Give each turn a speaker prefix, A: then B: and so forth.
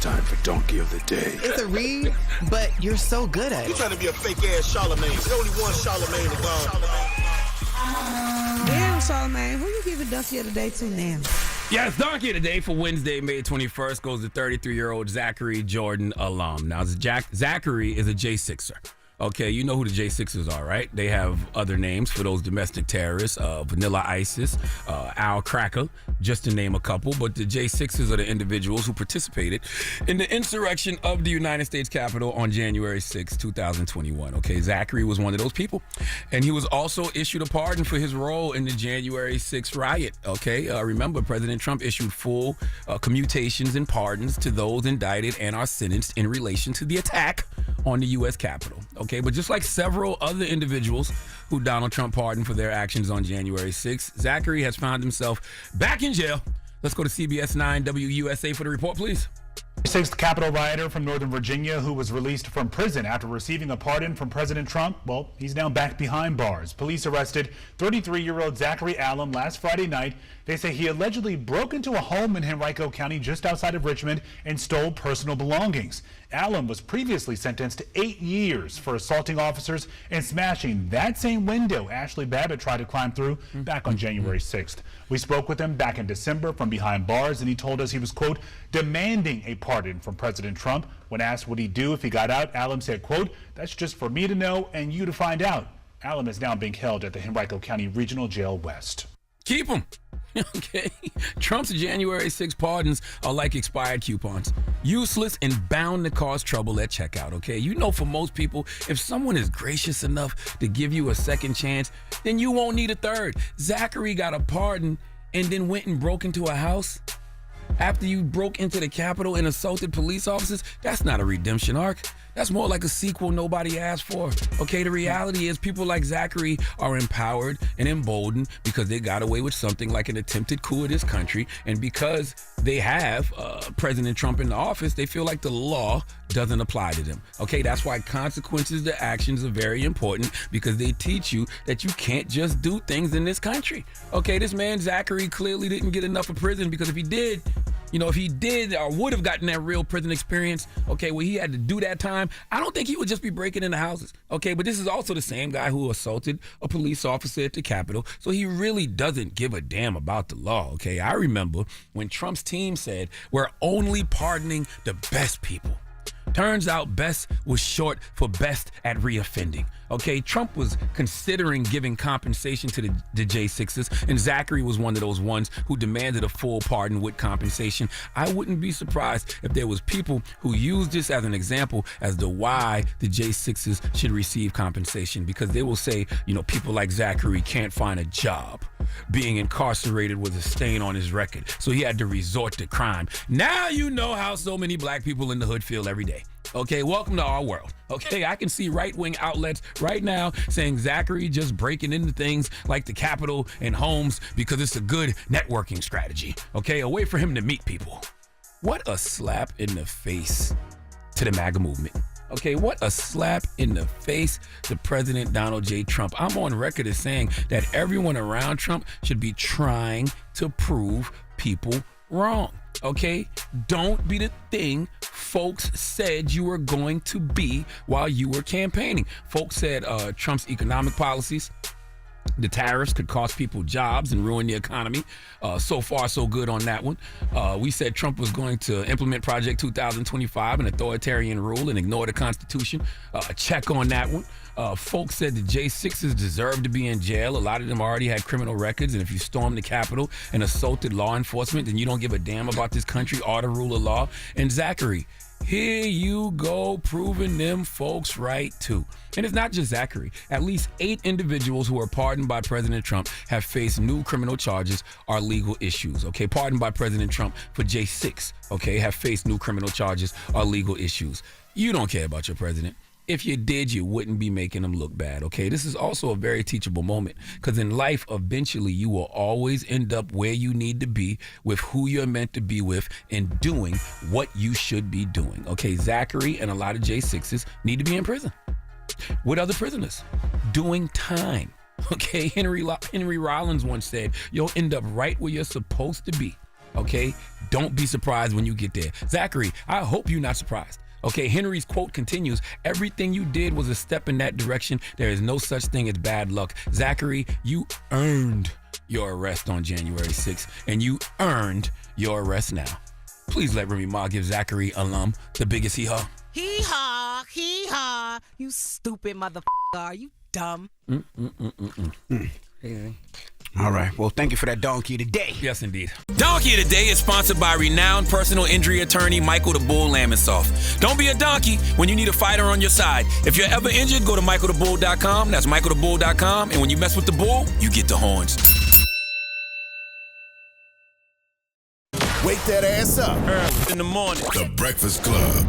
A: time for Donkey of the Day.
B: It's a read, but you're so good at it.
C: You trying to be a fake-ass Charlamagne. There's only one Charlamagne to go.
D: Damn, Charlamagne, who you giving Donkey of the Day to now?
E: Yes, Donkey of the Day for Wednesday, May 21st goes to 33-year-old Zachary Jordan alum. Now, Zachary is a J6er. Okay, you know who the J6ers are, right? They have other names for those domestic terrorists, Vanilla ISIS, Al Cracker, just to name a couple. But the J6ers are the individuals who participated in the insurrection of the United States Capitol on January 6, 2021. Okay, Zachary was one of those people. And he was also issued a pardon for his role in the January 6 riot. Okay, remember, President Trump issued full commutations and pardons to those indicted and are sentenced in relation to the attack on the U.S. Capitol. Okay, but just like several other individuals who Donald Trump pardoned for their actions on January 6th, Zachary has found himself back in jail. Let's go to CBS 9 WUSA for the report, please.
F: Sixth Capitol rioter from Northern Virginia who was released from prison after receiving a pardon from President Trump, well, he's now back behind bars. Police arrested 33-year-old Zachary Allen last Friday night. They say he allegedly broke into a home in Henrico County just outside of Richmond and stole personal belongings. Allen was previously sentenced to 8 years for assaulting officers and smashing that same window Ashley Babbitt tried to climb through back on January 6th. We spoke with him back in December from behind bars, and he told us he was, quote, demanding a pardon from President Trump. When asked what he'd do if he got out, Allen said, quote, that's just for me to know and you to find out. Allen is now being held at the Henrico County Regional Jail West.
E: Keep him. Okay. Trump's January 6 pardons are like expired coupons. Useless and bound to cause trouble at checkout, okay? You know, for most people, if someone is gracious enough to give you a second chance, then you won't need a third. Zachary got a pardon and then went and broke into a house after you broke into the Capitol and assaulted police officers. That's not a redemption arc. That's more like a sequel nobody asked for. Okay, the reality is people like Zachary are empowered and emboldened because they got away with something like an attempted coup of this country. And because they have President Trump in the office, they feel like the law doesn't apply to them. Okay, that's why consequences to actions are very important, because they teach you that you can't just do things in this country. Okay, this man Zachary clearly didn't get enough of prison, because if he did, if he did or would have gotten that real prison experience, okay, where he had to do that time, I don't think he would just be breaking into houses. Okay, but this is also the same guy who assaulted a police officer at the Capitol, so he really doesn't give a damn about the law. Okay, I remember when Trump's team said, we're only pardoning the best people. Turns out best was short for best at reoffending. Okay, Trump was considering giving compensation to the J6s, and Zachary was one of those ones who demanded a full pardon with compensation. I wouldn't be surprised if there was people who used this as an example as to why the J6s should receive compensation, because they will say, people like Zachary can't find a job. Being incarcerated was a stain on his record, so he had to resort to crime. Now you know how so many black people in the hood feel every day. Okay, welcome to our world. Okay, I can see right-wing outlets right now saying Zachary just breaking into things like the Capitol and homes because it's a good networking strategy. Okay, a way for him to meet people. What a slap in the face to the MAGA movement. Okay, what a slap in the face to President Donald J. Trump. I'm on record as saying that everyone around Trump should be trying to prove people wrong. Okay, don't be the thing folks said you were going to be while you were campaigning. Folks said Trump's economic policies, the tariffs, could cost people jobs and ruin the economy. So far, so good on that one. We said Trump was going to implement Project 2025, an authoritarian rule, and ignore the Constitution. Check on that one. Folks said the J6s deserved to be in jail. A lot of them already had criminal records, and if you stormed the Capitol and assaulted law enforcement, then you don't give a damn about this country or the rule of law. And Zachary, here you go, proving them folks right too. And it's not just Zachary. At least 8 individuals who are pardoned by President Trump have faced new criminal charges or legal issues. Okay, pardoned by President Trump for J6. Okay, have faced new criminal charges or legal issues. You don't care about your president. If you did, you wouldn't be making them look bad, okay? This is also a very teachable moment, because in life, eventually, you will always end up where you need to be with who you're meant to be with and doing what you should be doing, okay? Zachary and a lot of J6s need to be in prison with other prisoners doing time, okay? Henry Rollins once said, you'll end up right where you're supposed to be okay? Don't be surprised when you get there. Zachary, I hope you're not surprised. Okay, Henry's quote continues, everything you did was a step in that direction. There is no such thing as bad luck. Zachary, you earned your arrest on January 6th, and you earned your arrest now. Please let Remy Ma give Zachary alum the biggest hee-haw.
A: Hee-haw, hee-haw. You stupid motherfucker. Are you dumb?
G: All right. Well, thank you for that donkey today.
E: Yes, indeed.
H: Donkey of the Day is sponsored by renowned personal injury attorney Michael the Bull Lamonsoff. Don't be a donkey when you need a fighter on your side. If you're ever injured, go to michaelthebull.com. That's michaelthebull.com. And when you mess with the bull, you get the horns.
C: Wake that ass up.
H: Early in the morning.
I: The Breakfast Club.